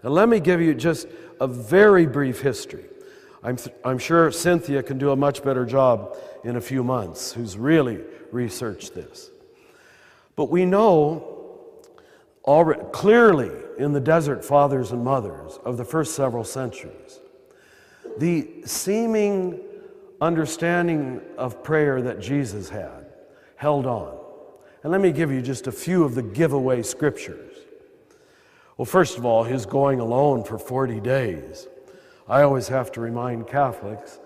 And let me give you just a very brief history. I'm sure Cynthia can do a much better job in a few months, who's really researched this. But we know already clearly in the desert fathers and mothers of the first several centuries, the seeming understanding of prayer that Jesus had held on. And let me give you just a few of the giveaway scriptures. Well, first of all, his going alone for 40 days. I always have to remind Catholics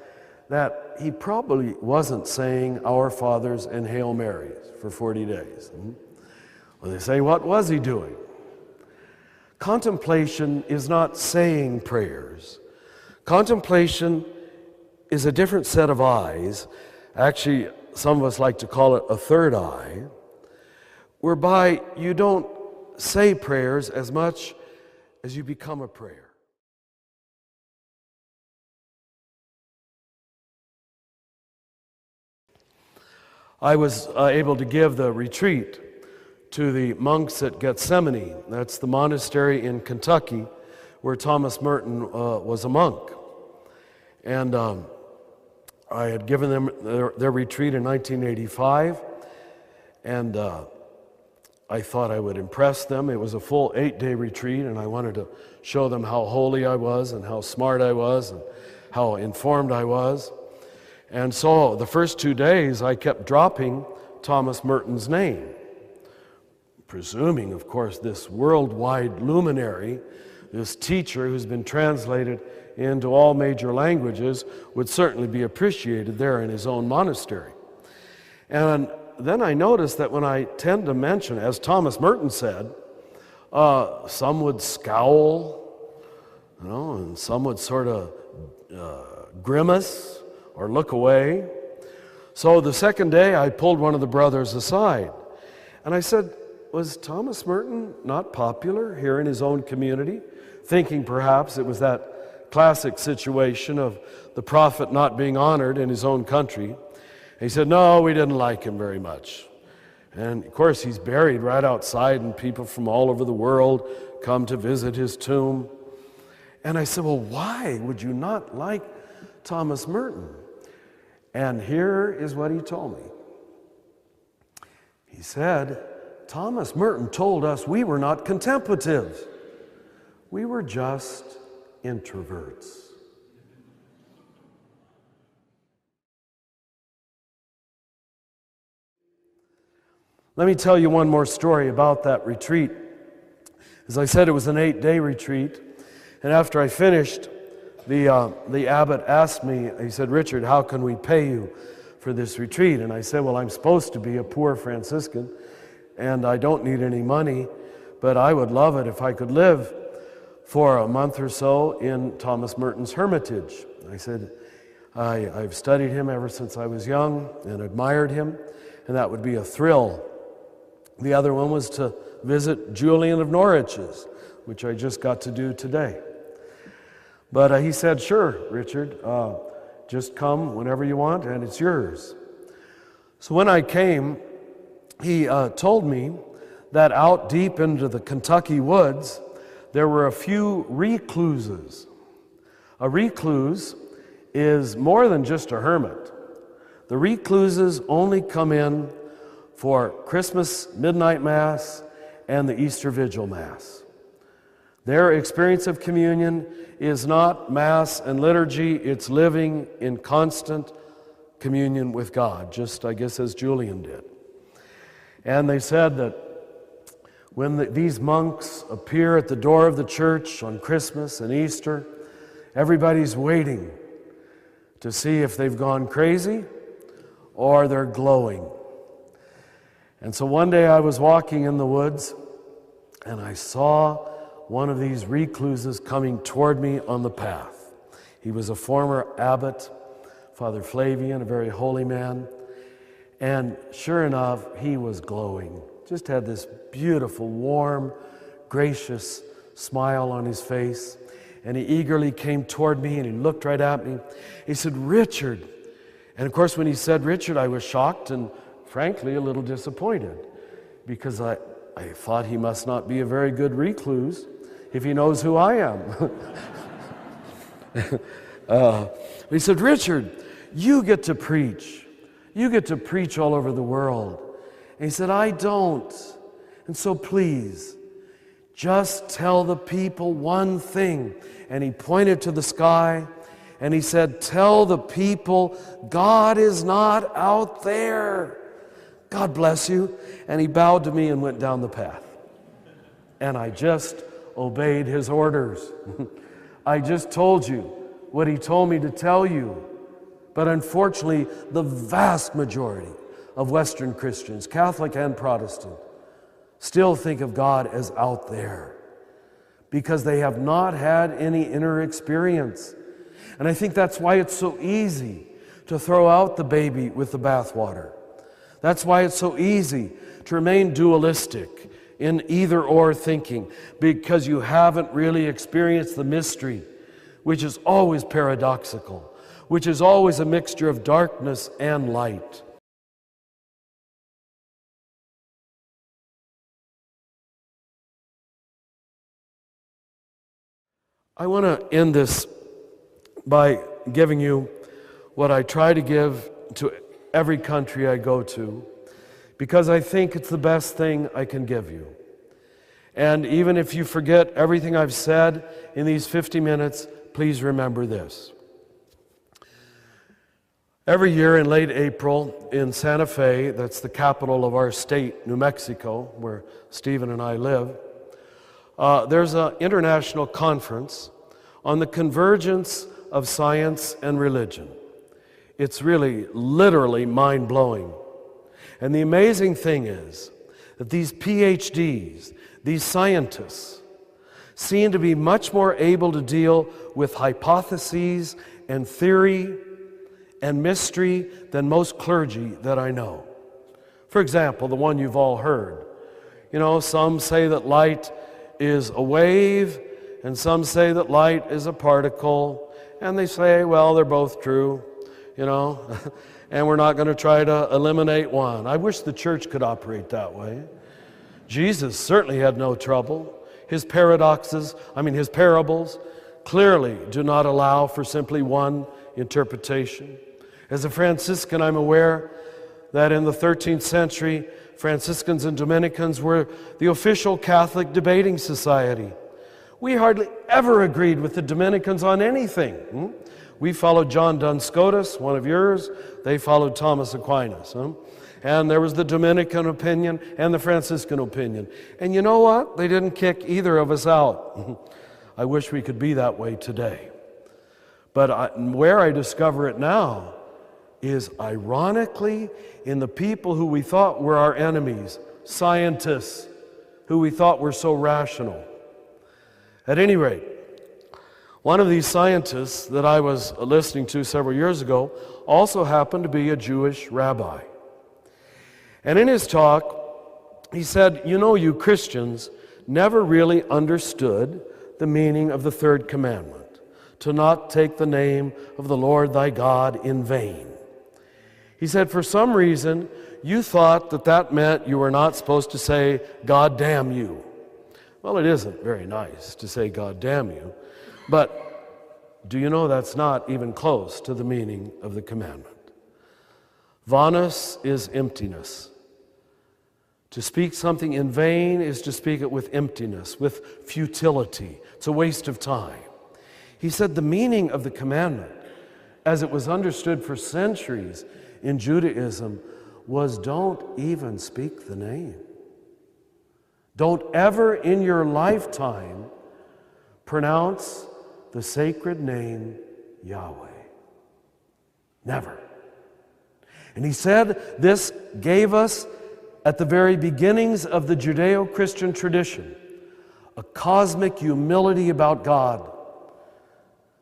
that he probably wasn't saying Our Fathers and Hail Marys for 40 days. Well, they say, what was he doing? Contemplation is not saying prayers. Contemplation is a different set of eyes. Actually, some of us like to call it a third eye, whereby you don't say prayers as much as you become a prayer. I was able to give the retreat to the monks at Gethsemane. That's the monastery in Kentucky where Thomas Merton was a monk. And I had given them their retreat in 1985, and I thought I would impress them. It was a full 8-day retreat, and I wanted to show them how holy I was and how smart I was and how informed I was. And so the first 2 days I kept dropping Thomas Merton's name, presuming, of course, this worldwide luminary, this teacher who's been translated into all major languages, would certainly be appreciated there in his own monastery. And then I noticed that when I tend to mention, as Thomas Merton said, some would scowl, and some would sort of grimace or look away. So the second day I pulled one of the brothers aside and I said, was Thomas Merton not popular here in his own community? Thinking perhaps it was that classic situation of the prophet not being honored in his own country. He said, no, we didn't like him very much. And of course he's buried right outside and people from all over the world come to visit his tomb. And I said, well, why would you not like Thomas Merton? And here is what he told me. He said, Thomas Merton told us we were not contemplatives. We were just introverts. Let me tell you one more story about that retreat. As I said, it was an 8-day retreat. And after I finished, the abbot asked me, he said, Richard, how can we pay you for this retreat? And I said, well, I'm supposed to be a poor Franciscan, and I don't need any money, but I would love it if I could live for a month or so in Thomas Merton's hermitage. I said, I've studied him ever since I was young and admired him, and that would be a thrill. The other one was to visit Julian of Norwich's, which I just got to do today. But he said, sure, Richard, just come whenever you want, and it's yours. So when I came, he told me that out deep into the Kentucky woods, there were a few recluses. A recluse is more than just a hermit. The recluses only come in for Christmas midnight Mass and the Easter Vigil Mass. Their experience of communion is not Mass and liturgy, it's living in constant communion with God, just, I guess, as Julian did. And they said that when these monks appear at the door of the church on Christmas and Easter, everybody's waiting to see if they've gone crazy or they're glowing. And so one day I was walking in the woods and I saw one of these recluses coming toward me on the path. He was a former abbot, Father Flavian, a very holy man. And sure enough, he was glowing. Just had this beautiful, warm, gracious smile on his face. And he eagerly came toward me and he looked right at me. He said, Richard. And of course, when he said Richard, I was shocked and frankly a little disappointed because I thought he must not be a very good recluse if he knows who I am. He said, Richard, you get to preach. You get to preach all over the world. And he said, I don't. And so please, just tell the people one thing. And he pointed to the sky and he said, tell the people God is not out there. God bless you. And he bowed to me and went down the path. And I just obeyed his orders. I just told you what he told me to tell you. But unfortunately, the vast majority of Western Christians, Catholic and Protestant, still think of God as out there because they have not had any inner experience. And I think that's why it's so easy to throw out the baby with the bathwater. That's why it's so easy to remain dualistic in either-or thinking, because you haven't really experienced the mystery, which is always paradoxical, which is always a mixture of darkness and light. I want to end this by giving you what I try to give to every country I go to, because I think it's the best thing I can give you. And even if you forget everything I've said in these 50 minutes, please remember this. Every year in late April in Santa Fe, that's the capital of our state, New Mexico, where Stephen and I live, there's an international conference on the convergence of science and religion. It's really, literally mind-blowing. And the amazing thing is that these PhDs, these scientists, seem to be much more able to deal with hypotheses and theory and mystery than most clergy that I know. For example, the one you've all heard. You know, some say that light is a wave, and some say that light is a particle, and they say, well, they're both true, you know, and we're not going to try to eliminate one. I wish the church could operate that way. Jesus certainly had no trouble. His parables, clearly do not allow for simply one interpretation. As a Franciscan, I'm aware that in the 13th century, Franciscans and Dominicans were the official Catholic debating society. We hardly ever agreed with the Dominicans on anything. We followed John Duns Scotus, one of yours. They followed Thomas Aquinas. And there was the Dominican opinion and the Franciscan opinion. And you know what? They didn't kick either of us out. I wish we could be that way today. But where I discover it now is ironically in the people who we thought were our enemies, scientists who we thought were so rational. At any rate, one of these scientists that I was listening to several years ago also happened to be a Jewish rabbi. And in his talk, he said, you know, you Christians never really understood the meaning of the third commandment, to not take the name of the Lord thy God in vain. He said, for some reason, you thought that that meant you were not supposed to say, God damn you. Well, it isn't very nice to say, God damn you. But do you know that's not even close to the meaning of the commandment? Vanus is emptiness. To speak something in vain is to speak it with emptiness, with futility. It's a waste of time. He said the meaning of the commandment, as it was understood for centuries in Judaism, was don't even speak the name. Don't ever in your lifetime pronounce the sacred name Yahweh. Never. And he said this gave us, at the very beginnings of the Judeo-Christian tradition, a cosmic humility about God.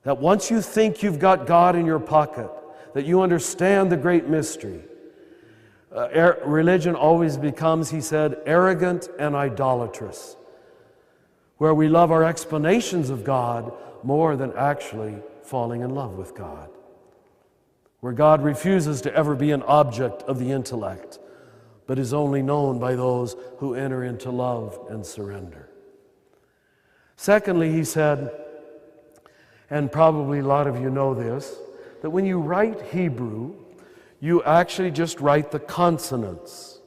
That once you think you've got God in your pocket, that you understand the great mystery, religion always becomes, he said, arrogant and idolatrous, where we love our explanations of God more than actually falling in love with God, where God refuses to ever be an object of the intellect, but is only known by those who enter into love and surrender. Secondly, he said, and probably a lot of you know this, that when you write Hebrew, you actually just write the consonants.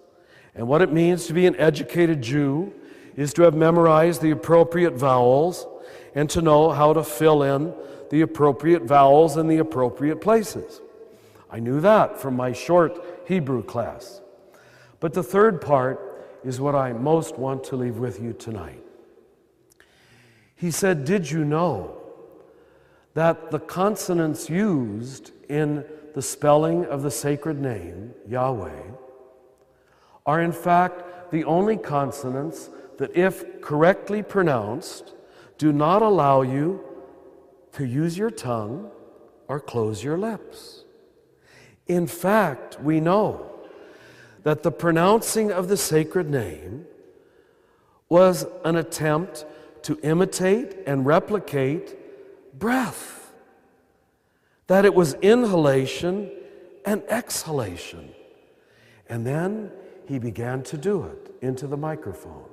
And what it means to be an educated Jew is to have memorized the appropriate vowels and to know how to fill in the appropriate vowels in the appropriate places. I knew that from my short Hebrew class. But the third part is what I most want to leave with you tonight. He said, did you know that the consonants used in the spelling of the sacred name, Yahweh, are in fact the only consonants that, if correctly pronounced, do not allow you to use your tongue or close your lips. In fact, we know that the pronouncing of the sacred name was an attempt to imitate and replicate breath, that it was inhalation and exhalation. And then he began to do it into the microphone.